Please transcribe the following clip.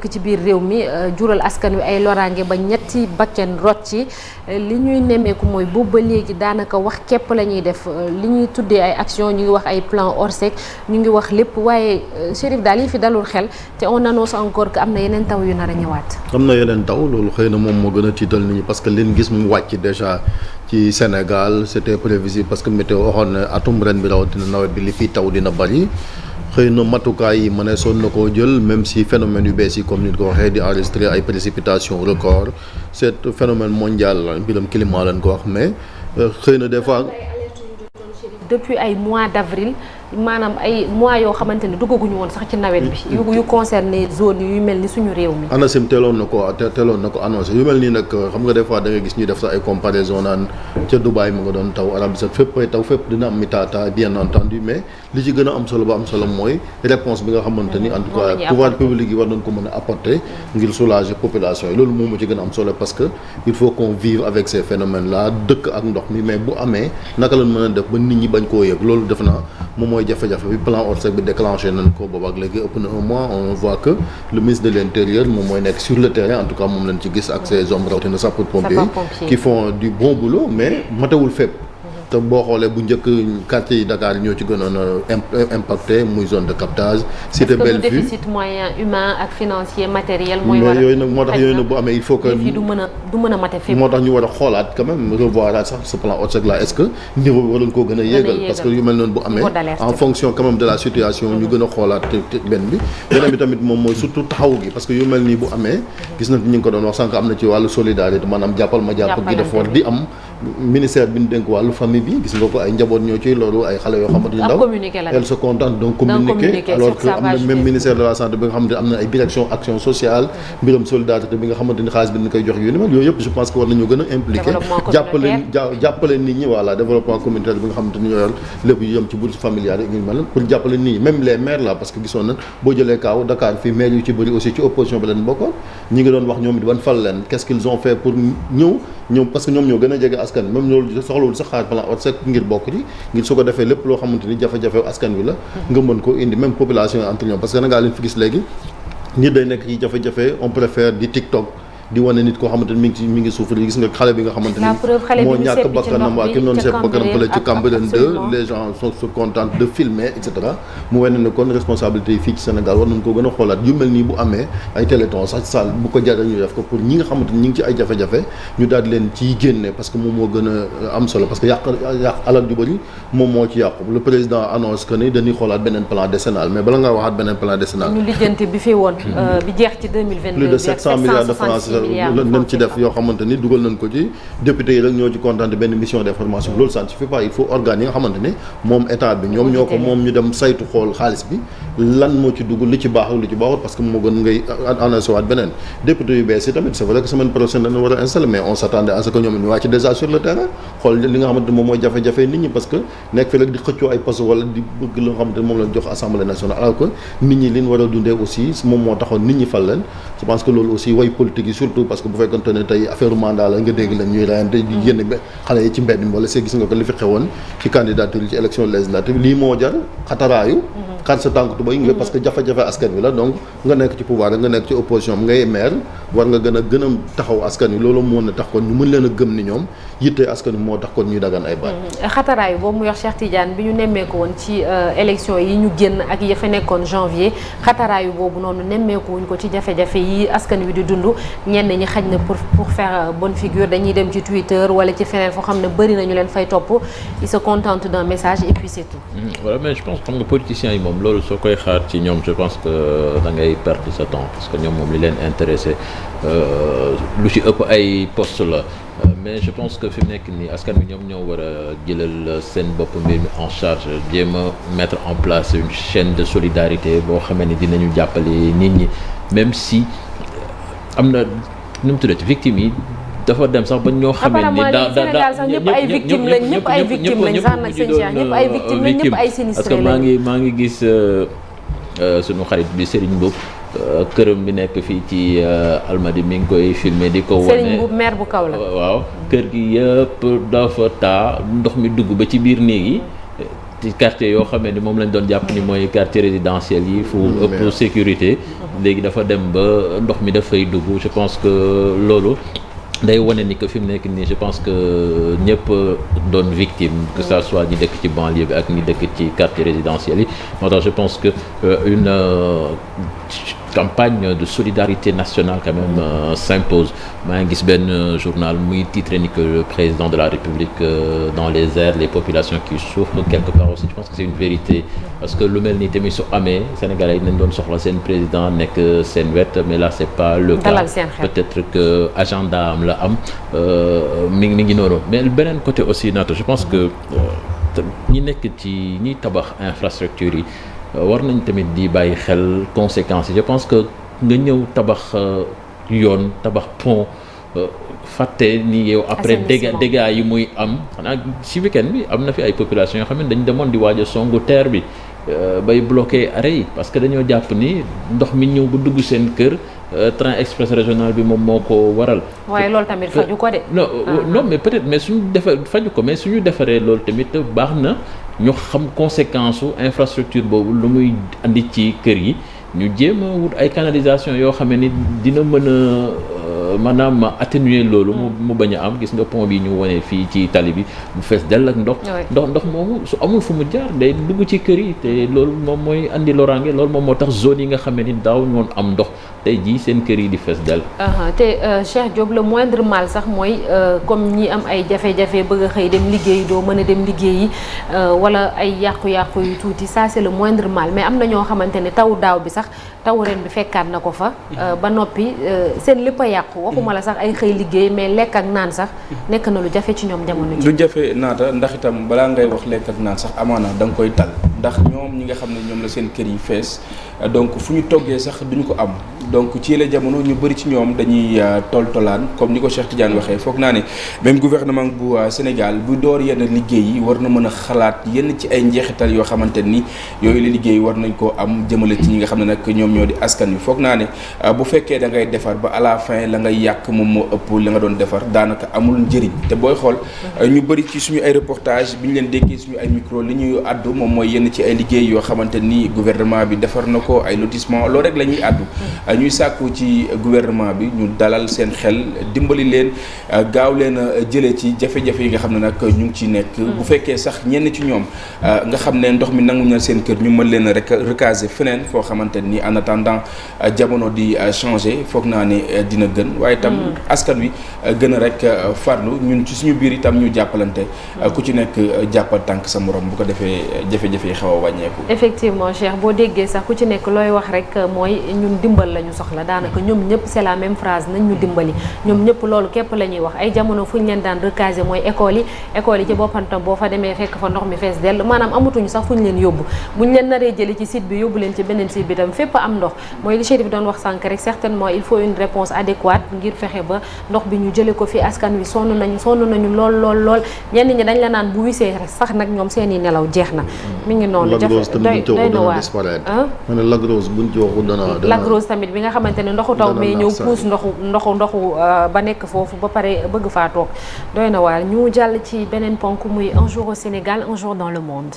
dëkk ci biir réew mi jural askan wi ay loraange ba ñetti bakken rot ci li ñuy nemmeeku mooy boobu ba léegi daanaka wax képp la ñuy def li ñuy tuddee ay action ñu ngi wax ay plan Orsec ñu ngi wax lépp waaye Chérif daal yi fi dalul xel te on annonce encore que am na yeneen taw yu nar a ñëwaat. am na yeneen taw loolu xëy na moom moo gën a tiital nit ñi parce que liñ gis mu wàcc déjà ci Sénégal c'était prévisible parce que météo waxoon na atum ren bi rawatina nawet bi li fiy taw dina bari. xëy na matukaay yi mëne soon na koo jël même si phénomène yu bees yi comme ni ko waxee di enregistrer ay précipitations record c'est phénomène mondial la mbiram climat lañ ko wax mais xëy na des fois. depuis ay mois d'avril maanaam ay mois yoo xamante ne duggaguñu woon sax ci nawet bi. yu concerné zone yu mel ni suñu réew mi. ANACIM teeloon na ko annoncé yu mel nii nag xam nga des fois da nga gis ñuy def sax ay comparaison naan ca Dubaï mu nga doon taw Arabie Saoudite fépp ay taw fépp dina am mi-tata bien entendu mais li ci gën a am solo ba am solo mooy réponse bi nga xamante ni en tout cas pouvoir public yi war nañ ko mën a apporter ngir soulager population yi loolu moom moo ci gën a am solo parce que il faut qu'on vive avec ces phénomènes là dëkk ak ndox mi mais bu amee naka lañ mën a def ba nit ñi bañ koo yëg loolu def naa moom mooy jafe-jafe bi plan Orsec bi déclenché nañ ko boobu ak léegi ëpp na un mois on voit que le ministre de l'intérieur moom mooy nekk sur le terrain en tout cas moom lañ ci gis ak ces hommes rawatina sapeurs-pompiers qui font du bon boulot mais matewul fépp te boo xoolee bu njëkk quartier yi Dakar yi ñoo ci gënoon a impacté muy zone de captage cité Bellevue est-ce que déficit moyen humain ak financier matériel mooy mais yooyu nag moo tax yooyu nag bu amee il faut que du mën a mate fépp moo tax ñu war a xoolaat quand même revoir sax ce plan Orsec là est-ce que niveau bi waroon koo gën a yéegal parce que yu mel noonu bu amee en fonction quand même de la situation ñu gën a xoolaat beneen bi tamit moom mooy surtout taxaw gi parce que yu mel nii bu amee gis nañ ñu ngi ko doon wax sànq am na ci wàllu solidarité maanaam jàppal ma jàpp gi dafa war di am ministère bi ñu dénk wàllu famille bi gis nga ko ay njaboot ñoo ciy loolu ay xale yoo xamante ni ndaw elle se contente donc communiquer alors que am na même ministère de la santé bi nga xamante ni am na ay direction action sociale mbiram solidarité bi nga xamante ni xaalis bi ni koy jox yu ni mel yooyu yëpp je pense que war nañu gën a impliqué jàppale nit ñi voilà développement communautaire bi nga xamante ni ñoo yor lépp yu yem ci bourse familiale yi ñu mel pour jàppale nit ñi même les maires là parce que gisoon nañ boo jëlee kaaw Dakar fii maire yu ci bëri aussi ci opposition bi leen bokkoon ñi ngi doon wax ñoom it ban fal leen qu'est-ce qu'ils ont fait pour ñëw parce que ñoom ñoo gën a jege askan bi même loolu soxlawul sax xaar plan Orsec ngir bokk ci ngir su ko defee lépp loo xamante ni jafe-jafe askan wi la nga mën ko indi même population yi entre ñoom parce que Sénégal leen fi gis léegi nit day nekk ci jafe-jafe on préfère di TikTok di wane nit koo xamante ni mi ngi souffrir gis nga xale bi nga xamante ni moo ñàkk bakkanam waa ki noonu sepp bakkanam fële ci Cambérène 2 les gens sont contents de filmer et cetera mu wane ne kon responsabilité yi fii ci Sénégal war nañ ko gën a xoolaat yu mel nii bu amee ay téléthon sax salle bu ko jaree ñu def ko pour ñi nga xamante ni ñi ngi ci ay jafe-jafe ñu daal di leen ciy génne parce que moom moo gën a am solo parce que yàq alal ju bëri moom moo ci yàqu le président annonce que ni dañuy xoolaat beneen plan décennal mais bala nga waxaat beneen plan décennal ñu lijjanti bi fi woon bi jeex ci 2022 plus de 700 milliards de francs nañ ci def yoo xamante ni dugal nañ ko ci député yi rek ñoo ci kontaan benn mission d'information loolu ça ne suffit pas il faut organes yi nga xamante ni moom état bi ñoom ñoo ko moom ñu dem saytu xool xaalis bi lan moo ci dugg li ci baax ak li ci baaxul parce que moo gën ngay annoncé waat beneen député yu bees yi tamit c'est vrai que semaine prochaine dañu war a installer mais on s'attendait à ce que ñoom ñu wàcc déjà sur le terrain xool li nga xamante ni moom mooy jafe-jafe nit ñi parce que nekk fi rek di xëccoo ay poste wala di bëgg la nga xamante ni moom lañ jox assemblée nationale alors que nit ñi liñ war a dundee aussi moom moo taxoon nit ñi fal leen je pense que loolu aussi way politique yi surtout parce que bu fekkante ne tey affaire mandat la nga dégg leen ñuy rayante di génn xale yi ci mbedd mi wala see gis nga ko li fi xewoon ci candidature yi ci élection législative lii moo jar xataraayu xar sa tànk tubay nga parce que jafe-jafe askan wi la donc nga nekk ci pouvoir nga nekk ci opposition ngay maire war nga gën a taxaw askan wi loolu moo na tax kon ñu mën leen a gëm ni ñoom yitte askan wi moo tax kon ñuy dagan ay baat xataraayu boobu mu wax Cheikh Tidiane bi ñu nemmeeku woon ci élection yi ñu génn ak ya fa nekkoon janvier xataraayu boobu noonu nemmeeku wuñ ko ci jafe-jafe yi askan wi di dund ñenn ñi xaj na pour faire bonne figure dañuy dem ci Twitter wala ci feneen foo xam ne bëri nañu leen fay topp ils se contentent d'un message et puis c'est tout. Voilà mais je pense xam nga politiciens yi moom loolu soo koy xaar ci ñoom je pense que da ngay perdre sa temps parce que ñoom moom li leen intéressé lu ci ëpp ay poste la mais je pense que fi mu nekk nii askan wi ñoom ñoo war a jëlal seen bopp mbir mi en charge jéem a mettre en place une chaîne de solidarité boo xamee ni dinañu jàppale nit ñi même si am na nu mu tuddati victimes yi dafa dem sax ba ñoo xamee ni Sénégal sax ñëpp ay victimes lañ ñëpp ay victimes lañ sax nag sëñ Cheikh ñëpp ay victimes lañ ñëpp ay sinistrés lañ parce que maa ngi gis sunu xarit bi Serigne Mboup këram bi nekk fii ci Almadi mi ngi koy filmer di ko wane Serigne Mboup maire bu Kaolack waaw kër gi yëpp dafa taa ndox mi dugg ba ci biir néeg yi ci quartier yoo xam ne moom lañ doon jàpp ni mooy quartier résidentiel yi fu ëpp sécurité léegi dafa dem ba ndox mi dafay dugg je pense que loolu day wane ni que fi mu nekk nii je pense que ñëpp doon victime que ça soit ñi dëkk ci banlieue bi ak ñi dëkk ci quartier résidentiel yi moo tax je pense que une campagne de solidarité nationale quand même s'impose maa ngi gis benn journal muy titré ni que le président de la République dans les airs les populations qui souffrent quelque part aussi je pense que c'est une vérité parce que lu mel ni tamit su amee Sénégalais yi nañ doon soxla seen président nekk seen wet mais là c'est pas le cas peut-être que agenda am la am mi ngi noonu mais beneen côté aussi naata je pense que ñi nekk ci ñiy tabax infrastructure yi war nañ tamit di bàyyi xel conséquences yi je pense que nga ñëw tabax yoon tabax pont fàtte ni yow après dégâts yi muy am xanaa ci week-end bi am na fi ay population yoo xam ne dañ demoon di waaj a songu terre bi bay bloqué arrêt yi parce que dañoo jàpp ni ndox mi ñëw bu dugg seen kër train express régional bi moom moo ko waral. waaye loolu tamit faju ko de. non mais peut-être mais suñu faju ko mais suñu defaree loolu tamit baax na ñu xam conséquence su infrastructure boobu lu muy andi ci kër yi ñu jéem a wut ay canalisation yoo xam ne ni dina mën a maanaam atténuer loolu. mu bañ a am gis nga pont bi ñu wane fii ci tali bi mu fees dell ak ndox moomu su amul fu mu jaar day dugg ci kër yi te loolu moom mooy andi loraange loolu moom moo tax zone yi nga xam ne ni daaw ñoon am ndox tey jii seen kër yi di fees dell. te Cheikh Diop le moindre mal sax mooy comme ñi am ay jafe-jafe bëgg a xëy dem liggéeyi doo mën a dem liggéeyi wala ay yàqu-yàqu yu tuuti ça c'est le moindre mal mais am na ñoo xamante ne taw daaw bi sax taw ren bi fekkaat na ko fa. ba noppi seen lépp a yàqu. waxuma la sax ay xëy liggéey mais lekk ak naan sax nekk na lu jafe ci ñoom jamono ji. lu jafe naata ndax itam balaa ngay wax lekk ak naan sax amaana da nga koy tal ndax ñoom ñi nga xam ne ñoom la seen kër yi fees donc fu ñu toggee sax duñu ko am donc ci la jamono ñu bëri ci ñoom dañuy toltolaan comme ni ko Cheikh Tidiane waxee foog naa ne même gouvernement bu Sénégal bu door yenn liggéey yi war na mën a xalaat yenn ci ay njeexital yoo xamante ni yooyu la liggéey war nañ koo am jëmale ci ñi nga xam ne nag ñoom ñoo di askan wi foog naa ne bu fekkee da ngay defar ba à la fin la ngay yàq moom moo ëpp la nga doon defar daanaka amul njëriñ te booy xool ñu bëri ci suñu ay reportage bi ñu leen déggee suñu ay micro li ñuy addu moom mooy yenn ci ay liggéey yoo xamante ni gouvernement bi defar na ko ay lotissement loolu rek la ñuy addu ñuy sàkku ci gouvernement bi ñu dalal seen xel dimbali leen gaaw leen a jëlee ci jafe-jafe yi nga xam ne nag ñu ngi ciy nekk bu fekkee sax ñenn ci ñoom nga xam ne ndox mi nangu na seen kër ñu mën leen a rek recaser feneen foo xamante ni en attendant jamono di changer foog naa ne dina gën waaye itam askan wi gën a rek farlu ñun ci suñu biir itam ñu jàppalante ku ci nekk jàppal tànk sa morom bu ko defee jafe-jafe yi xaw a wàññeeku. effectivement Cheikh boo déggee sax ku ci nekk looy wax rek mooy ñun dimbal lañu soxla daanaka ñoom ñëpp c'est la même phrase nañ ñu dimbali ñoom ñëpp loolu képp la ñuy wax ay jamono fu ñu leen daan recaser mooy école yi ci boppantam boo fa demee fekk fa ndox mi fees dell maanaam amatuñu sax fu ñu leen yóbbu bu ñu leen naree jëli ci site bi yóbbu leen ci beneen site bi tam fépp am ndox mooy li Chérif doon wax sànq rek certainement il faut une réponse adéquate ngir fexe ba ndox bi ñu jële ko fi askan wi sonn nañu lool ñenn ñi dañ la naan bu wisee sax nag ñoom seen i nelaw jeex na mi ngi noonu doy na waar Lac Rose tamit bi nga xamante ne ndoxu taw mais ñëw puus ndoxu ba nekk foofu ba pare bëgg faa toog doy na waar ñu jàll ci beneen ponk muy un jour au Sénégal un jour dans le monde.